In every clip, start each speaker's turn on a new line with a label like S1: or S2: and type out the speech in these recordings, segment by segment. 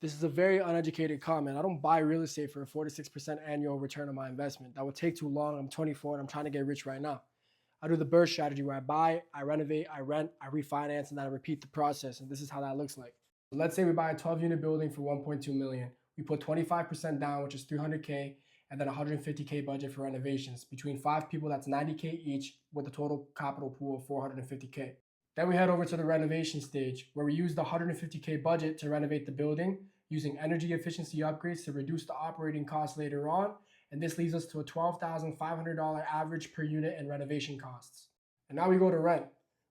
S1: This is a very uneducated comment. I don't buy real estate for a 4 to 6% annual return on my investment. That would take too long. I'm 24 and I'm trying to get rich right now. I do the BRRRR strategy where I buy, I renovate, I rent, I refinance, and then I repeat the process. And this is how that looks like. Let's say we buy a 12-unit building for 1.2 million. We put 25% down, which is 300K, and then 150K budget for renovations. Between 5 people, that's 90K each, with a total capital pool of 450K. Then we head over to the renovation stage, where we use the 150K budget to renovate the building, using energy efficiency upgrades to reduce the operating costs later on, and this leads us to a $12,500 average per unit in renovation costs. And now we go to rent.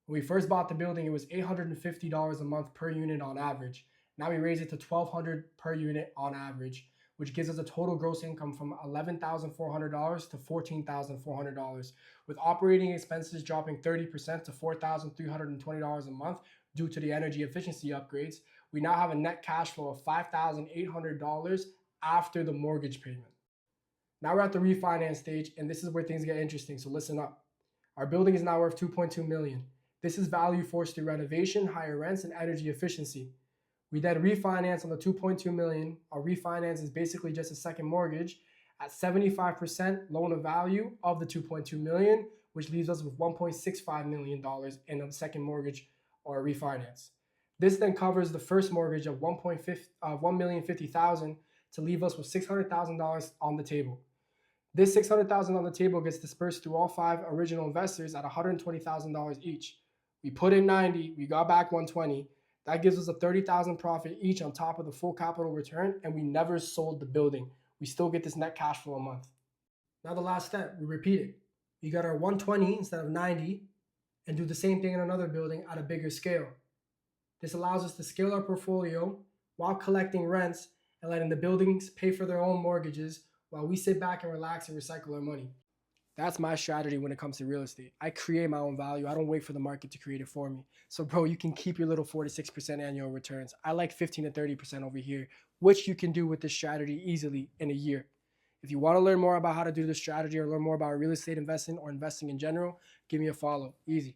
S1: When we first bought the building, it was $850 a month per unit on average. Now we raise it to $1,200 per unit on average, which gives us a total gross income from $11,400 to $14,400, with operating expenses dropping 30% to $4,320 a month due to the energy efficiency upgrades. We now have a net cash flow of $5,800 after the mortgage payment. Now we're at the refinance stage, and this is where things get interesting, so listen up. Our building is now worth $2.2 million. This is value forced through renovation, higher rents, and energy efficiency. We then refinance on the $2.2 million. Our refinance is basically just a second mortgage at 75% loan of value of the $2.2 million, which leaves us with $1.65 million in a second mortgage or refinance. This then covers the first mortgage of $1,050,000 to leave us with $600,000 on the table. This $600,000 on the table gets dispersed through all 5 original investors at $120,000 each. We put in 90, we got back 120. That gives us a $30,000 profit each on top of the full capital return, and we never sold the building. We still get this net cash flow a month. Now the last step, we repeat it. We got our 120 instead of 90 and do the same thing in another building at a bigger scale. This allows us to scale our portfolio while collecting rents and letting the buildings pay for their own mortgages while we sit back and relax and recycle our money. That's my strategy when it comes to real estate. I create my own value. I don't wait for the market to create it for me. So bro, you can keep your little 4 to 6% annual returns. I like 15 to 30% over here, which you can do with this strategy easily in a year. If you want to learn more about how to do this strategy or learn more about real estate investing or investing in general, give me a follow. Easy.